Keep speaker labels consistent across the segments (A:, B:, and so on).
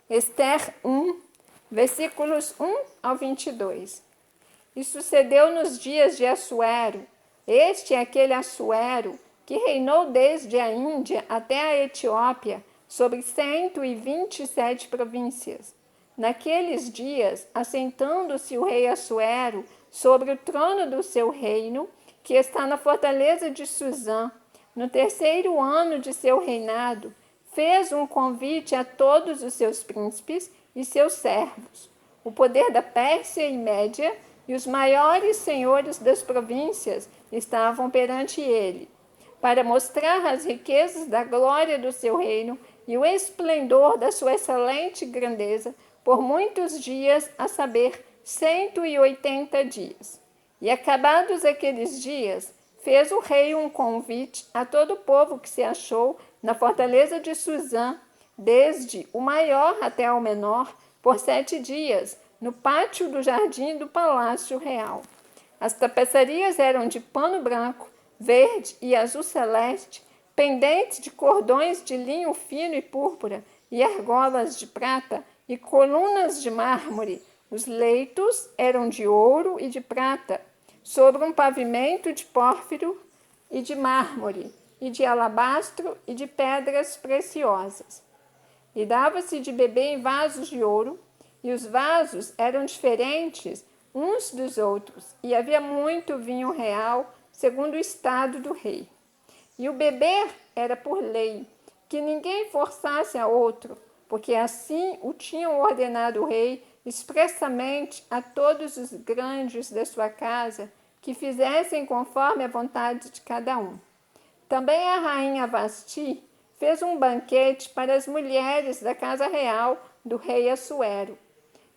A: Ester 1, versículos 1 ao 22. E sucedeu nos dias de Assuero. Este é aquele Assuero que reinou desde a Índia até a Etiópia, sobre 127 províncias. Naqueles dias, assentando-se o rei Assuero sobre o trono do seu reino, que está na fortaleza de Suzã, no terceiro ano de seu reinado, fez um convite a todos os seus príncipes e seus servos, o poder da Pérsia e Média e os maiores senhores das províncias estavam perante ele, para mostrar as riquezas da glória do seu reino e o esplendor da sua excelente grandeza por muitos dias, a saber, 180 dias. E acabados aqueles dias, fez o rei um convite a todo o povo que se achou na fortaleza de Suzã, desde o maior até o menor, por 7 dias, no pátio do jardim do palácio real. As tapeçarias eram de pano branco, verde e azul celeste, pendentes de cordões de linho fino e púrpura, e argolas de prata e colunas de mármore. Os leitos eram de ouro e de prata, sobre um pavimento de pórfiro e de mármore, e de alabastro e de pedras preciosas. E dava-se de beber em vasos de ouro, e os vasos eram diferentes uns dos outros, e havia muito vinho real, segundo o estado do rei. E o beber era por lei, que ninguém forçasse a outro, porque assim o tinham ordenado o rei expressamente a todos os grandes da sua casa, que fizessem conforme a vontade de cada um. Também a rainha Vasti fez um banquete para as mulheres da casa real do rei Assuero.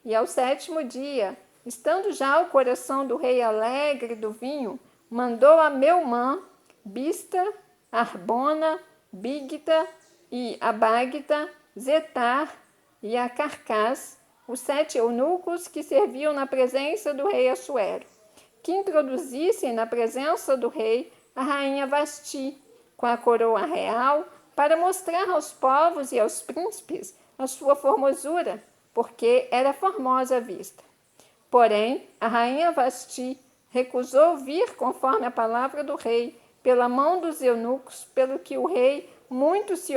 A: E ao 7º dia, estando já o coração do rei alegre do vinho, mandou a Meumã, Bista, Arbona, Bigta e Abagta, Zetar e a Carcás, os 7 eunucos que serviam na presença do rei Assuero, que introduzissem na presença do rei a rainha Vasti, com a coroa real, para mostrar aos povos e aos príncipes a sua formosura, porque era formosa à vista. Porém, a rainha Vasti recusou vir conforme a palavra do rei, pela mão dos eunucos, pelo que o rei muito se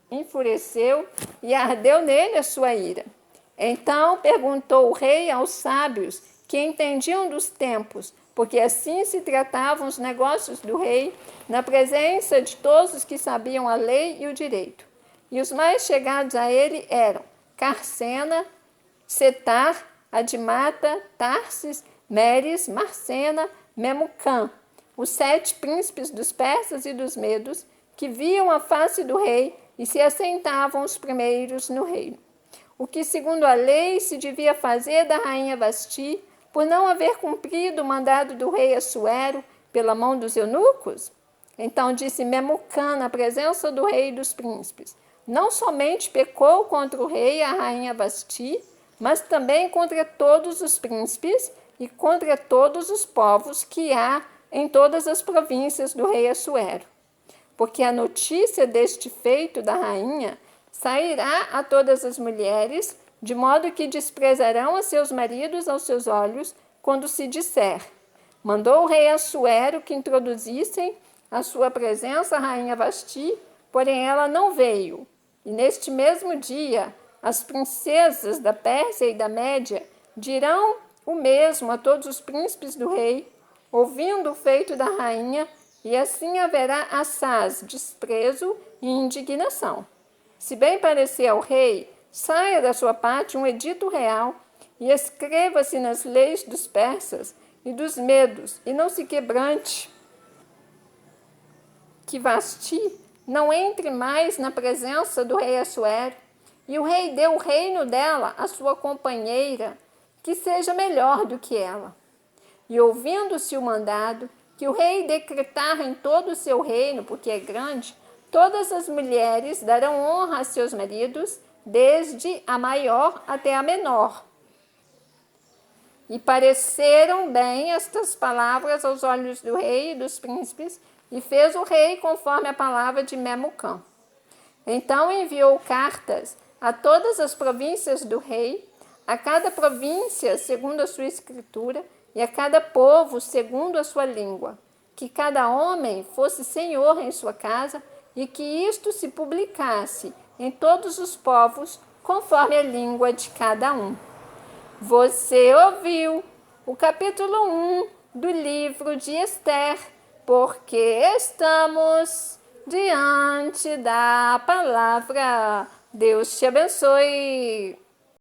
A: enfureceu e ardeu nele a sua ira. Então perguntou o rei aos sábios que entendiam dos tempos, porque assim se tratavam os negócios do rei, na presença de todos os que sabiam a lei e o direito. E os mais chegados a ele eram Carcena, Setar, Adimata, Tarsis, Meres, Marcena, Memucã, os 7 príncipes dos persas e dos medos, que viam a face do rei e se assentavam os primeiros no reino. O que, segundo a lei, se devia fazer da rainha Vasti, por não haver cumprido o mandado do rei Assuero pela mão dos eunucos? Então disse Memucã na presença do rei e dos príncipes: não somente pecou contra o rei e a rainha Vasti, mas também contra todos os príncipes e contra todos os povos que há em todas as províncias do rei Assuero. Porque a notícia deste feito da rainha sairá a todas as mulheres, de modo que desprezarão a seus maridos aos seus olhos, quando se disser: mandou o rei Assuero que introduzissem à sua presença a rainha Vasti, porém ela não veio. E neste mesmo dia, as princesas da Pérsia e da Média dirão o mesmo a todos os príncipes do rei, ouvindo o feito da rainha, e assim haverá assaz, desprezo e indignação. Se bem parecer ao rei, saia da sua parte um edito real e escreva-se nas leis dos persas e dos medos, e não se quebrante, que Vasti não entre mais na presença do rei Assuero, e o rei dê o reino dela à sua companheira, que seja melhor do que ela. E ouvindo-se o mandado, que o rei decretar em todo o seu reino, porque é grande, todas as mulheres darão honra a seus maridos, desde a maior até a menor. E pareceram bem estas palavras aos olhos do rei e dos príncipes, e fez o rei conforme a palavra de Memucã. Então enviou cartas a todas as províncias do rei, a cada província segundo a sua escritura, e a cada povo segundo a sua língua, que cada homem fosse senhor em sua casa, e que isto se publicasse em todos os povos, conforme a língua de cada um. Você ouviu o capítulo 1 do livro de Esther, porque estamos diante da palavra. Deus te abençoe.